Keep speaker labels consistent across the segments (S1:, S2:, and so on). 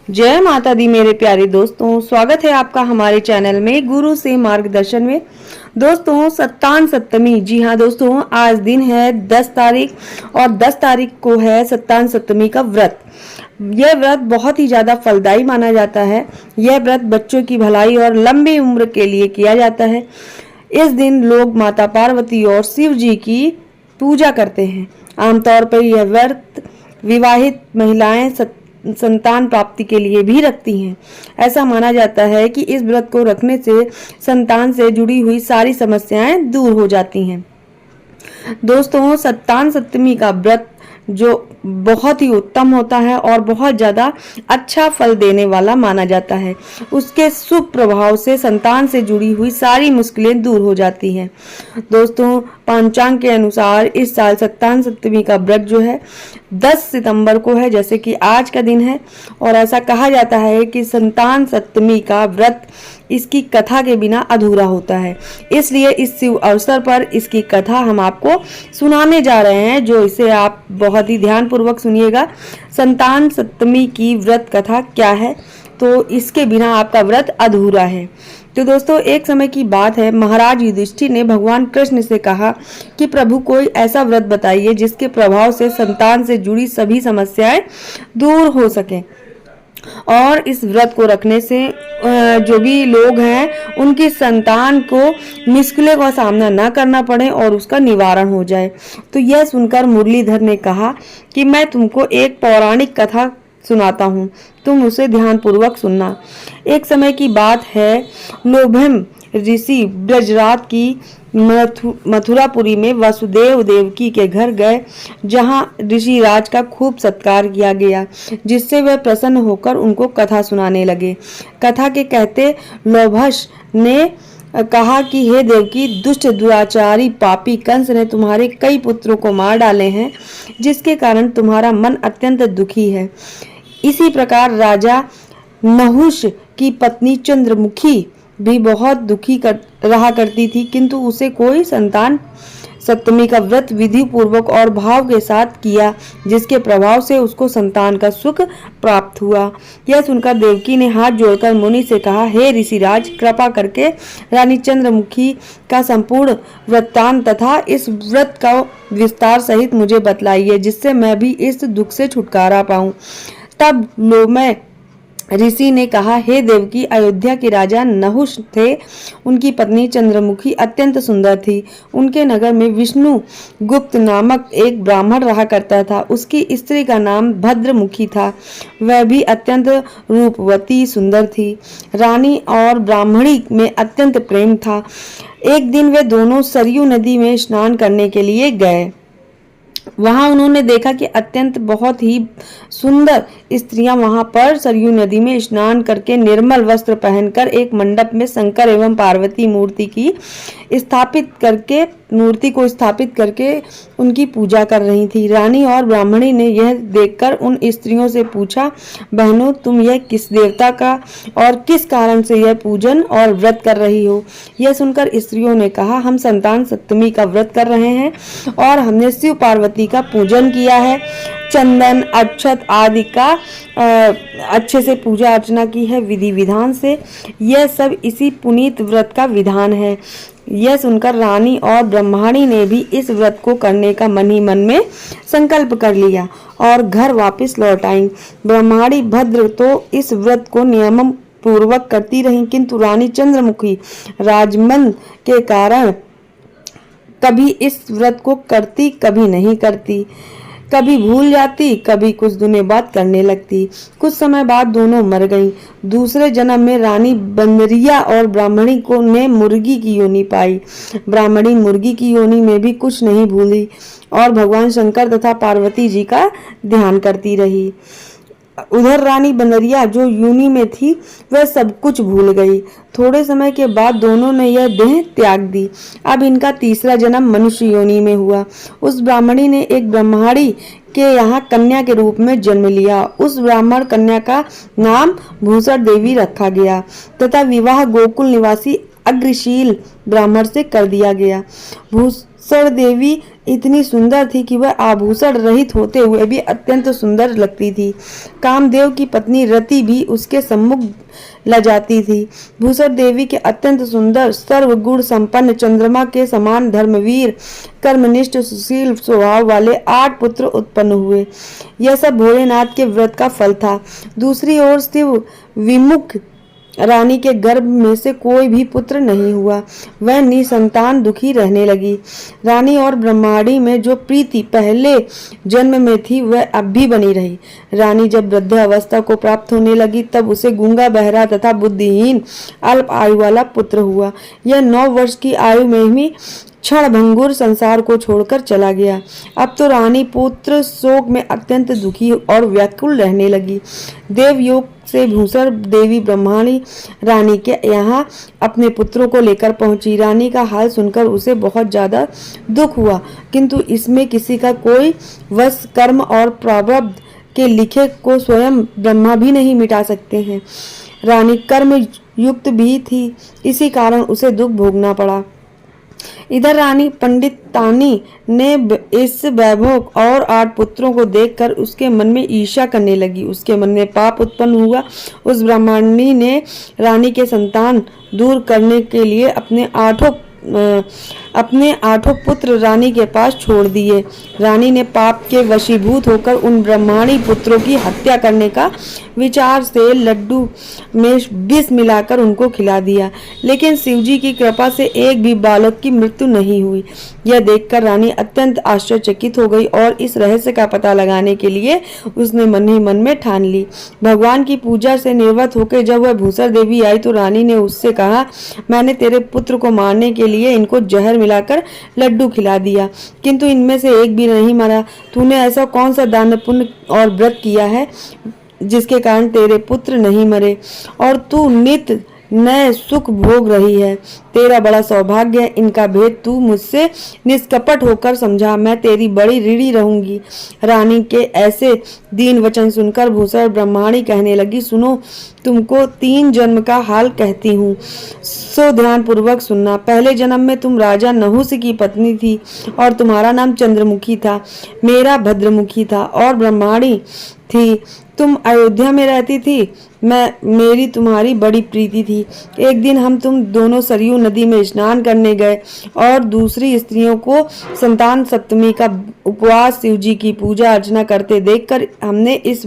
S1: जय माता दी मेरे प्यारे दोस्तों, स्वागत है आपका हमारे चैनल में गुरु से मार्गदर्शन में। दोस्तों, सत्तान सप्तमी, जी हाँ दोस्तों, आज दिन है 10 तारीख और 10 तारीख को है सत्तान सप्तमी का व्रत। यह व्रत बहुत ही ज्यादा फलदायी माना जाता है। यह व्रत बच्चों की भलाई और लंबी उम्र के लिए किया जाता है। इस दिन लोग माता पार्वती और शिव जी की पूजा करते हैं। आमतौर पर यह व्रत विवाहित महिलाएं संतान प्राप्ति के लिए भी रखती हैं। ऐसा माना जाता है कि इस व्रत को रखने से संतान से जुड़ी हुई सारी समस्याएं दूर हो जाती हैं। दोस्तों, सत्तान सप्तमी का व्रत जो बहुत ही उत्तम होता है और बहुत ज्यादा अच्छा फल देने वाला माना जाता है। उसके शुभ प्रभाव से संतान से जुड़ी हुई सारी मुश्किलें दूर हो जाती हैं। दोस्तों, पंचांग के अनुसार इस साल सत्तान सप्तमी का व्रत जो है 10 सितंबर को है, जैसे कि आज का दिन है। और ऐसा कहा जाता है कि संतान सप्तमी का व्रत इसकी कथा के बिना अधूरा होता है। इसलिए इस शुभ अवसर पर इसकी कथा हम आपको सुनाने जा रहे हैं, जो इसे आप बहुत ही ध्यान पूर्वक सुनिएगा। संतान सप्तमी की व्रत कथा क्या है, तो इसके बिना आपका व्रत अधूरा है। तो दोस्तों, एक समय की बात है, महाराज युधिष्ठिर ने भगवान कृष्ण से कहा कि प्रभु कोई ऐसा व्रत बताइए जिसके प्रभाव से संतान से जुड़ी सभी समस्याएं दूर हो सके और इस व्रत को रखने से जो भी लोग हैं उनकी संतान को मुश्किलों का सामना न करना पड़े और उसका निवारण हो जाए। तो यह सुनकर मुरलीधर ने कहा कि मैं तुमको एक पौराणिक कथा सुनाता हूँ, तुम उसे ध्यान पूर्वक सुनना। एक समय की बात है, लोभम ऋषि ब्रजराज की मथुरापुरी में वसुदेव देवकी के घर गए, जहां ऋषि राज का खूब सत्कार किया गया, जिससे वे प्रसन्न होकर उनको कथा सुनाने लगे। कथा के कहते लोभस ने कहा कि हे देवकी, दुष्ट दुराचारी पापी कंस ने तुम्हारे कई पुत्रों को मार डाले हैं, जिसके कारण तुम्हारा मन अत्यंत दुखी है। इसी प्रकार राजा नहुष की पत्नी चंद्रमुखी भी बहुत दुखी रहा करती थी, किंतु उसे कोई संतान सप्तमी का व्रत विधि पूर्वक और भाव के साथ किया, जिसके प्रभाव से उसको संतान का सुख प्राप्त हुआ। यह सुनकर देवकी ने हाथ जोड़कर मुनि से कहा, हे ऋषिराज, कृपा करके रानी चंद्रमुखी का संपूर्ण वृत्तांत तथा इस व्रत का विस्तार सहित मुझे बतलाइए, जिससे मैं भी इस दुख से छुटकारा पाऊं। तब लोमय ऋषि ने कहा, हे देवकी, अयोध्या के राजा नहुष थे। उनकी पत्नी चंद्रमुखी अत्यंत सुंदर थी। उनके नगर में विष्णु गुप्त नामक एक ब्राह्मण रहा करता था। उसकी स्त्री का नाम भद्रमुखी था। वह भी अत्यंत रूपवती सुंदर थी। रानी और ब्राह्मणी में अत्यंत प्रेम था। एक दिन वे दोनों सरयू नदी में स्नान करने के लिए गए। वहां उन्होंने देखा कि अत्यंत बहुत ही सुंदर स्त्रियां वहां पर सरयू नदी में स्नान करके निर्मल वस्त्र पहनकर एक मंडप में शंकर एवं पार्वती मूर्ति को स्थापित करके उनकी पूजा कर रही थी। रानी और ब्राह्मणी ने यह देखकर उन स्त्रियों से पूछा, बहनों, तुम यह किस देवता का और किस कारण से यह पूजन और व्रत कर रही हो? यह सुनकर स्त्रियों ने कहा, हम संतान सप्तमी का व्रत कर रहे हैं और हमने शिव पार्वती का पूजन किया है। चंदन अक्षत आदि का अच्छे से पूजा अर्चना की है विधि विधान से। यह सब इसी पुनीत व्रत का विधान है। यह सुनकर रानी और ब्रह्माणी ने भी इस व्रत को करने का मन ही मन में संकल्प कर लिया और घर वापस लौट आई। ब्रह्माणी भद्र तो इस व्रत को नियम पूर्वक करती रही, किंतु रानी चंद्रमुखी राजमंद के कारण कभी इस व्रत को करती, कभी नहीं करती, कभी भूल जाती, कभी कुछ दिनों बाद करने लगती। कुछ समय बाद दोनों मर गईं। दूसरे जन्म में रानी बंदरिया और ब्राह्मणी को ने मुर्गी की योनि पाई। ब्राह्मणी मुर्गी की योनि में भी कुछ नहीं भूली और भगवान शंकर तथा पार्वती जी का ध्यान करती रही। उधर रानी बंदरिया जो योनि में थी, वह सब कुछ भूल गई। थोड़े समय के बाद दोनों ने यह देह त्याग दी। अब इनका तीसरा जन्म मनुष्य योनि में हुआ। उस ब्राह्मणी ने एक ब्रह्माणी के यहाँ कन्या के रूप में जन्म लिया। उस ब्राह्मण कन्या का नाम भूसर देवी रखा गया तथा विवाह गोकुल निवासी अग्रशील ब्राह्मण से कर दिया गया। भूसर देवी इतनी सुंदर थी कि वह आभूषण रहित होते हुए भी अत्यंत सुंदर लगती थी। कामदेव की पत्नी रति भी उसके सम्मुख लजाती थी। भूसर देवी के अत्यंत सुंदर सर्वगुण संपन्न चंद्रमा के समान धर्मवीर कर्मनिष्ठ सुशील स्वभाव वाले 8 पुत्र उत्पन्न हुए। यह सब भोलेनाथ के व्रत का फल था। दूसरी ओर शिव विमुख रानी के गर्भ में से कोई भी पुत्र नहीं हुआ। वह निसंतान दुखी रहने लगी। रानी और ब्रह्माणी में जो प्रीति पहले जन्म में थी वह अब भी बनी रही। रानी जब वृद्ध अवस्था को प्राप्त होने लगी तब उसे गूंगा बहरा तथा बुद्धिहीन अल्प आयु वाला पुत्र हुआ। यह 9 वर्ष की आयु में ही क्षण भंगुर संसार को छोड़कर चला गया। अब तो रानी पुत्र शोक में अत्यंत दुखी और व्याकुल रहने लगी। देवयोग से भूसर देवी ब्रह्माणी रानी के यहाँ अपने पुत्रों को लेकर पहुंची। रानी का हाल सुनकर उसे बहुत ज्यादा दुख हुआ, किंतु इसमें किसी का कोई वश कर्म और प्रारब्ध के लिखे को स्वयं ब्रह्मा भी नहीं मिटा सकते हैं। रानी कर्म युक्त भी थी, इसी कारण उसे दुख भोगना पड़ा। इधर रानी पंडितानी ने इस वैभव और 8 पुत्रों को देखकर उसके मन में ईर्ष्या करने लगी। उसके मन में पाप उत्पन्न हुआ। उस ब्राह्मणी ने रानी के संतान दूर करने के लिए अपने आठों पुत्र रानी के पास छोड़ दिए। रानी ने पाप के वशीभूत होकर उन ब्रह्माणी पुत्रों की हत्या करने का विचार से लड्डू में विष मिलाकर उनको खिला दिया, लेकिन शिवजी की कृपा से एक भी बालक की मृत्यु नहीं हुई। यह देखकर रानी अत्यंत आश्चर्यचकित हो गई और इस रहस्य का पता लगाने के लिए उसने मन ही मन में ठान ली। भगवान की पूजा से निर्वत होकर जब वह भूसर देवी आई तो रानी ने उससे कहा, मैंने तेरे पुत्र को मारने के लिए इनको जहर मिलाकर लड्डू खिला दिया, किंतु इनमें से एक भी नहीं मरा। तूने ऐसा कौन सा दान पुण्य और व्रत किया है जिसके कारण तेरे पुत्र नहीं मरे और तू नित नए सुख भोग रही है? तेरा बड़ा सौभाग्य है। इनका भेद तू मुझसे निष्कपट होकर समझा, मैं तेरी बड़ी ऋणी रहूंगी। रानी के ऐसे दीन वचन सुनकर भूसर ब्रह्माणी कहने लगी, सुनो, तुमको 3 जन्म का हाल कहती हूँ, सो ध्यान पूर्वक सुनना। पहले जन्म में तुम राजा नहुस की पत्नी थी और तुम्हारा नाम चंद्रमुखी था, मेरा भद्रमुखी था और ब्रह्माणी थी। तुम अयोध्या में रहती थी। मेरी तुम्हारी बड़ी प्रीति थी। एक दिन हम तुम दोनों सरयू नदी में स्नान करने गए और दूसरी स्त्रियों को संतान सप्तमी का उपवास शिवजी की पूजा अर्चना करते देखकर हमने इस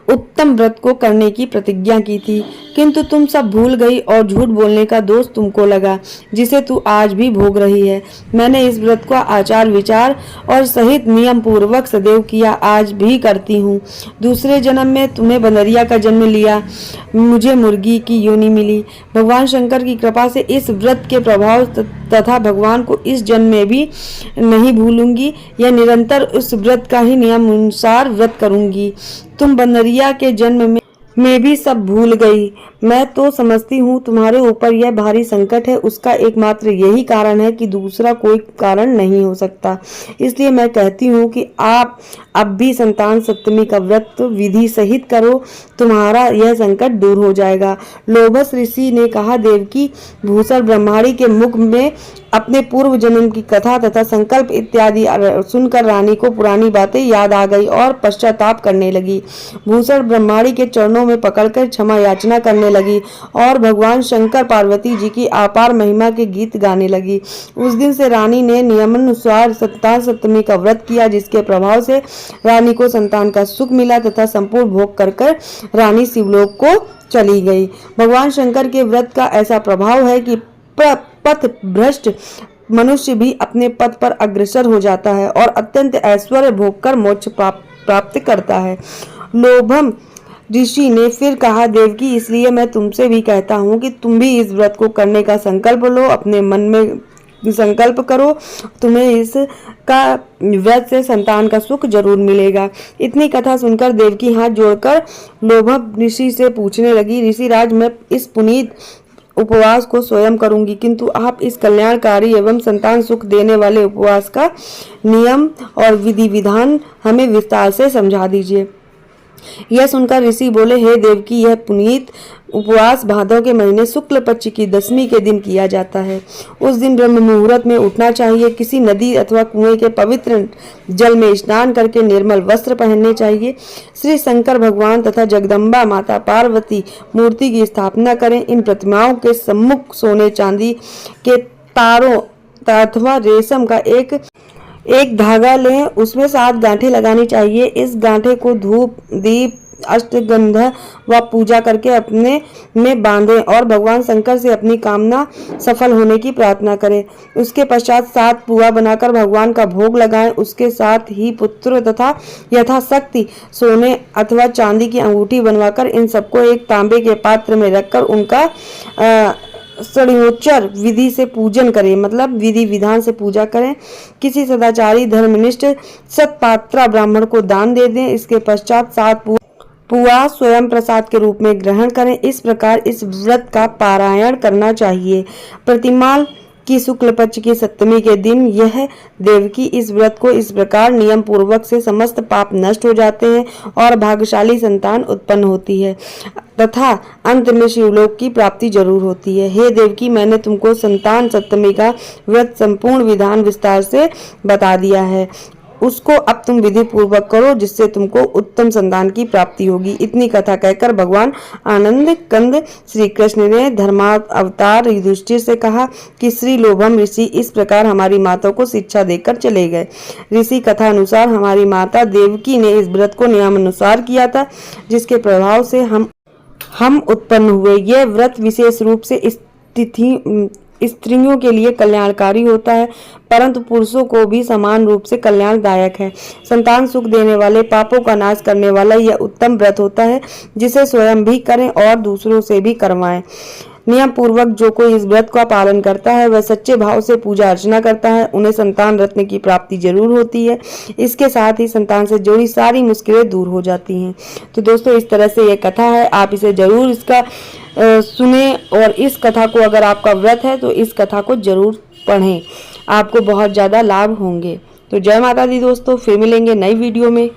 S1: उत्तम व्रत को करने की प्रतिज्ञा की थी, किंतु तुम सब भूल गई और झूठ बोलने का दोष तुमको लगा, जिसे तू आज भी भोग रही है। मैंने इस व्रत को आचार विचार और सहित नियम पूर्वक सदैव किया, आज भी करती हूँ। दूसरे जन्म में तुम्हें बंदरिया का जन्म लिया, मुझे मुर्गी की योनि मिली। भगवान शंकर की कृपा से इस व्रत के प्रभाव तथा भगवान को इस जन्म में भी नहीं भूलूंगी। यह निरंतर उस व्रत का ही नियम अनुसार व्रत करूंगी। तुम बंदरिया के जन्म में भी सब भूल गई। मैं तो समझती हूँ तुम्हारे ऊपर यह भारी संकट है, उसका एकमात्र यही कारण है कि दूसरा कोई कारण नहीं हो सकता। इसलिए मैं कहती हूँ कि आप अब भी संतान सप्तमी का व्रत विधि सहित करो, तुम्हारा यह संकट दूर हो जाएगा। लोभस ऋषि ने कहा, देवकी, भूसर ब्रह्माणी के मुख में अपने पूर्व जन्म की कथा तथा संकल्प इत्यादि सुनकर रानी को पुरानी बातें याद आ गई और पश्चाताप करने लगी। भूसर ब्रह्माणी के चरणों में पकड़कर क्षमा याचना करने लगी और भगवान शंकर पार्वती जी की अपार महिमा के गीत गाने लगी। उस दिन से रानी ने नियमानुसार संतान सप्तमी का व्रत किया, जिसके प्रभाव से रानी को संतान का सुख मिला तथा संपूर्ण भोग कर रानी शिवलोक को चली गई। भगवान शंकर के व्रत का ऐसा प्रभाव है कि पथ भ्रष्ट मनुष्य भी अपने पथ पर अग्रसर हो जाता है और अत्यंत ऐश्वर्य भोग कर मोक्ष प्राप्त करता है। लोभम ऋषि ने फिर कहा, देवकी, इसलिए मैं तुमसे भी कहता हूँ कि तुम भी इस व्रत को करने का संकल्प लो। अपने मन में संकल्प करो, तुम्हें इसका व्रत से संतान का सुख जरूर मिलेगा। इतनी कथा सुनकर देवकी हाथ जोड़कर लोभम ऋषि से पूछने लगी, ऋषिराज, मैं इस पुनीत उपवास को स्वयं करूंगी, किंतु आप इस कल्याणकारी एवं संतान सुख देने वाले उपवास का नियम और विधि विधान हमें विस्तार से समझा दीजिए। यह सुनकर ऋषि बोले, हे देवकी, यह पुनीत उपवास भादव के महीने शुक्ल पक्ष की दशमी के दिन किया जाता है। उस दिन ब्रह्म मुहूर्त में उठना चाहिए। किसी नदी अथवा कुएं के पवित्र जल में स्नान करके निर्मल वस्त्र पहनने चाहिए। श्री शंकर भगवान तथा जगदम्बा माता पार्वती मूर्ति की स्थापना करें। इन प्रतिमाओं के सम्मुख सोने चांदी के तारों अथवा रेशम का एक धागा लें, उसमें 7 गांठें लगानी चाहिए। इस गांठे को धूप, दीप, अष्टगंध व पूजा करके अपने में बांधें और भगवान शंकर से अपनी कामना सफल होने की प्रार्थना करें। उसके पश्चात 7 पुआ बनाकर भगवान का भोग लगाएं। उसके साथ ही पुत्र तथा यथाशक्ति सोने अथवा चांदी की अंगूठी बनवाकर इन सबको एक तांबे के पात्र में रखकर उनका षड्योच्चर विधि से पूजन करें, मतलब विधि विधान से पूजा करें। किसी सदाचारी धर्मनिष्ठ सत्पात्रा ब्राह्मण को दान दे दें। इसके पश्चात 7 पुआ स्वयं प्रसाद के रूप में ग्रहण करें। इस प्रकार इस व्रत का पारायण करना चाहिए। प्रतिमाल की शुक्ल पक्ष की सप्तमी के दिन यह देवकी इस व्रत को इस प्रकार नियम पूर्वक से समस्त पाप नष्ट हो जाते हैं और भाग्यशाली संतान उत्पन्न होती है तथा अंत में शिवलोक की प्राप्ति जरूर होती है। हे देवकी, मैंने तुमको संतान सप्तमी का व्रत संपूर्ण विधान विस्तार से बता दिया है। उसको अब तुम विधि पूर्वक करो, जिससे तुमको उत्तम संतान की प्राप्ति होगी। इतनी कथा कहकर भगवान आनंद कंद श्री कृष्ण ने धर्मावतार युधिष्ठिर से कहा कि श्री लोभम ऋषि इस प्रकार हमारी माता को शिक्षा देकर चले गए। ऋषि कथा अनुसार हमारी माता देवकी ने इस व्रत को नियमानुसार किया था, जिसके प्रभाव से हम उत्पन्न हुए। यह व्रत विशेष रूप से स्त्रियों के लिए कल्याणकारी होता है, परंतु पुरुषों को भी समान रूप से कल्याणदायक है। संतान सुख देने वाले, पापों का नाश करने वाला यह उत्तम व्रत होता है, जिसे स्वयं भी करें और दूसरों से भी करवाएं। नियम पूर्वक जो कोई इस व्रत का पालन करता है, वह सच्चे भाव से पूजा अर्चना करता है, उन्हें संतान रत्न की प्राप्ति जरूर होती है। इसके साथ ही संतान से जुड़ी सारी मुश्किलें दूर हो जाती हैं। तो दोस्तों, इस तरह से ये कथा है, आप इसे जरूर इसका सुने और इस कथा को, अगर आपका व्रत है तो इस कथा को जरूर पढ़ें, आपको बहुत ज़्यादा लाभ होंगे। तो जय माता दी दोस्तों, फिर मिलेंगे नई वीडियो में।